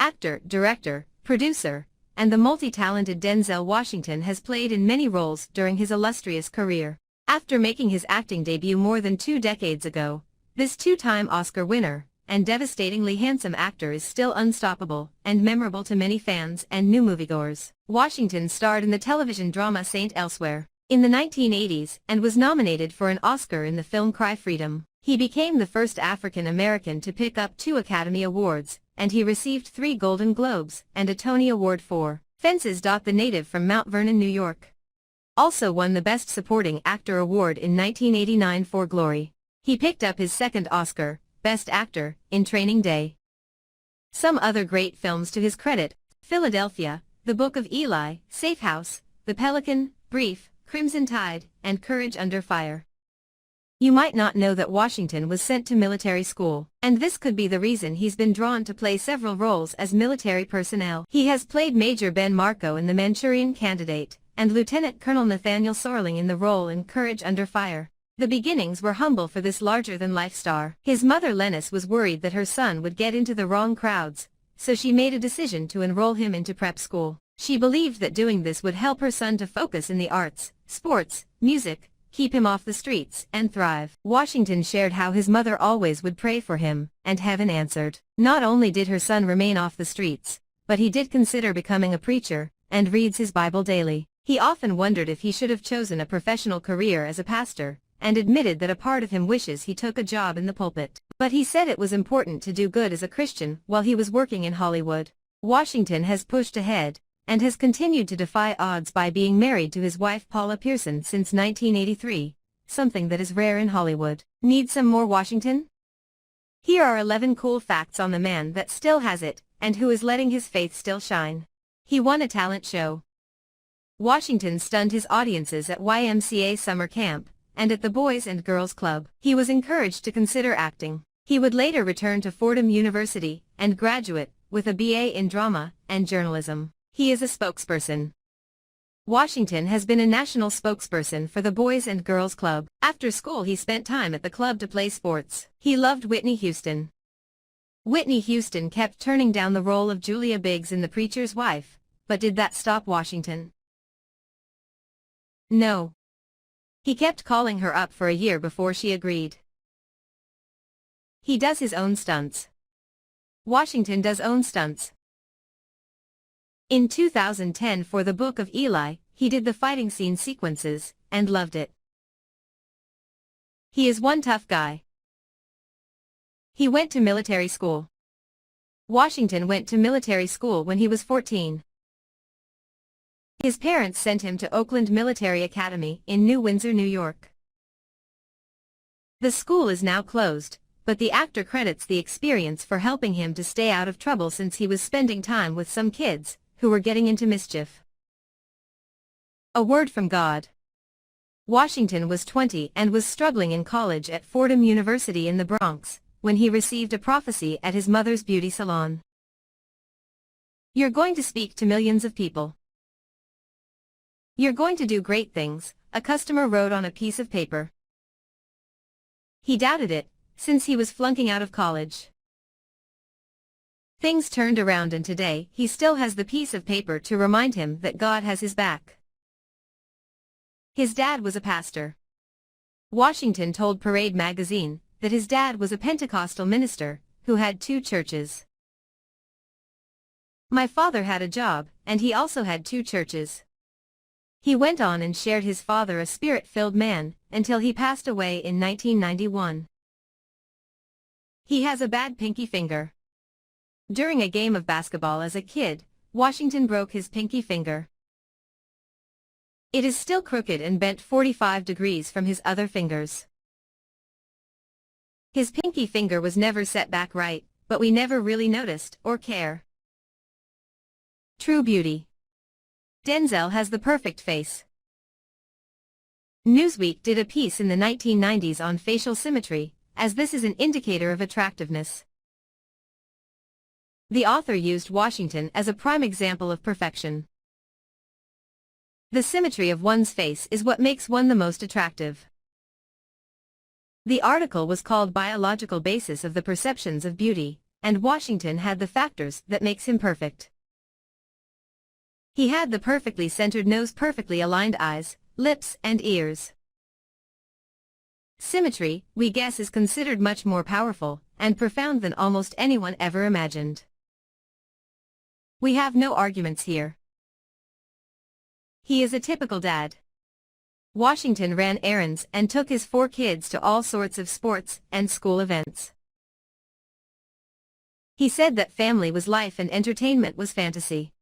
actor, director, producer, and the multi-talented Denzel Washington has played in many roles during his illustrious career. After making his acting debut more than 2 decades ago, this two-time Oscar winner and devastatingly handsome actor is still unstoppable and memorable to many fans and new moviegoers. Washington starred in the television drama Saint Elsewhere in the 1980s and was nominated for an Oscar in the film Cry Freedom. He became the first African American to pick up 2 Academy Awards, and he received 3 Golden Globes and a Tony Award for Fences. The native from Mount Vernon, New York, also won the Best Supporting Actor award in 1989 for Glory. He picked up his second Oscar, Best Actor, in Training Day. Some other great films to his credit: Philadelphia, The Book of Eli, Safe House, The Pelican, Brief, Crimson Tide, and Courage Under Fire. You might not know that Washington was sent to military school, and this could be the reason he's been drawn to play several roles as military personnel. He has played Major Ben Marco in The Manchurian Candidate, and Lieutenant Colonel Nathaniel Sorling in the role in Courage Under Fire. The beginnings were humble for this larger-than-life star. His mother Lennis was worried that her son would get into the wrong crowds, so she made a decision to enroll him into prep school. She believed that doing this would help her son to focus in the arts, sports, music, keep him off the streets, and thrive. Washington shared how his mother always would pray for him, and heaven answered. Not only did her son remain off the streets, but he did consider becoming a preacher, and reads his Bible daily. He often wondered if he should have chosen a professional career as a pastor, and admitted that a part of him wishes he took a job in the pulpit. But he said it was important to do good as a Christian while he was working in Hollywood. Washington has pushed ahead, and has continued to defy odds by being married to his wife Paula Pearson since 1983, something that is rare in Hollywood. Need some more Washington? Here are 11 cool facts on the man that still has it, and who is letting his faith still shine. He won a talent show. Washington stunned his audiences at YMCA summer camp, and at the Boys and Girls Club. He was encouraged to consider acting. He would later return to Fordham University and graduate with a BA in drama and journalism. He is a spokesperson. Washington has been a national spokesperson for the Boys and Girls Club. After school he spent time at the club to play sports. He loved Whitney Houston. Whitney Houston kept turning down the role of Julia Biggs in The Preacher's Wife, but did that stop Washington? No. He kept calling her up for a year before she agreed. He does his own stunts. Washington does own stunts. In 2010 for The Book of Eli, he did the fighting scene sequences, and loved it. He is one tough guy. He went to military school. Washington went to military school when he was 14. His parents sent him to Oakland Military Academy in New Windsor, New York. The school is now closed, but the actor credits the experience for helping him to stay out of trouble since he was spending time with some kids who were getting into mischief. A word from God. Washington was 20 and was struggling in college at Fordham University in the Bronx, when he received a prophecy at his mother's beauty salon. You're going to speak to millions of people. You're going to do great things, a customer wrote on a piece of paper. He doubted it, since he was flunking out of college. Things turned around and today he still has the piece of paper to remind him that God has his back. His dad was a pastor. Washington told Parade magazine that his dad was a Pentecostal minister who had 2 churches. My father had a job, and he also had 2 churches. He went on and shared his father a spirit-filled man, until he passed away in 1991. He has a bad pinky finger. During a game of basketball as a kid, Washington broke his pinky finger. It is still crooked and bent 45 degrees from his other fingers. His pinky finger was never set back right, but we never really noticed or care. True beauty. Denzel has the perfect face. Newsweek did a piece in the 1990s on facial symmetry, as this is an indicator of attractiveness. The author used Washington as a prime example of perfection. The symmetry of one's face is what makes one the most attractive. The article was called Biological Basis of the Perceptions of Beauty, and Washington had the factors that makes him perfect. He had the perfectly centered nose, perfectly aligned eyes, lips, and ears. Symmetry, we guess, is considered much more powerful and profound than almost anyone ever imagined. We have no arguments here. He is a typical dad. Washington ran errands and took his 4 kids to all sorts of sports and school events. He said that family was life and entertainment was fantasy.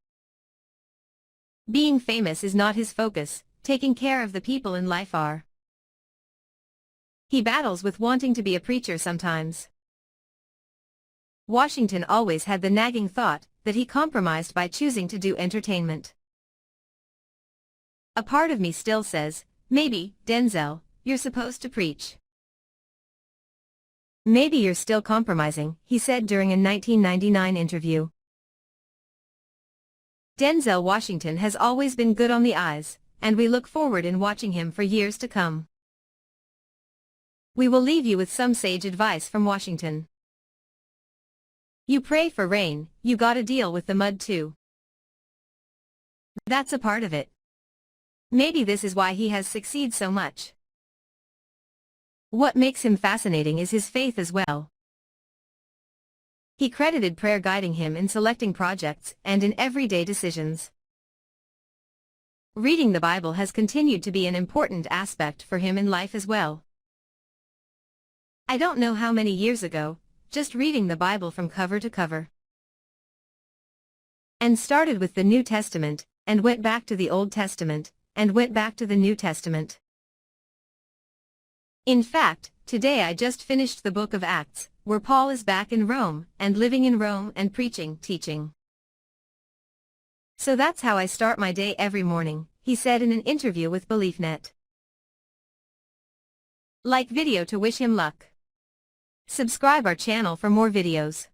Being famous is not his focus, taking care of the people in life are. He battles with wanting to be a preacher sometimes. Washington always had the nagging thought that he compromised by choosing to do entertainment. A part of me still says, maybe, Denzel, you're supposed to preach. Maybe you're still compromising, he said during a 1999 interview. Denzel Washington has always been good on the eyes, and we look forward in watching him for years to come. We will leave you with some sage advice from Washington. You pray for rain, you gotta deal with the mud too. That's a part of it. Maybe this is why he has succeeded so much. What makes him fascinating is his faith as well. He credited prayer guiding him in selecting projects and in everyday decisions. Reading the Bible has continued to be an important aspect for him in life as well. I don't know how many years ago, just reading the Bible from cover to cover. And started with the New Testament, and went back to the Old Testament, and went back to the New Testament. In fact, today I just finished the book of Acts, where Paul is back in Rome, and living in Rome and preaching, teaching. So that's how I start my day every morning, he said in an interview with BeliefNet. Like video to wish him luck. Subscribe our channel for more videos.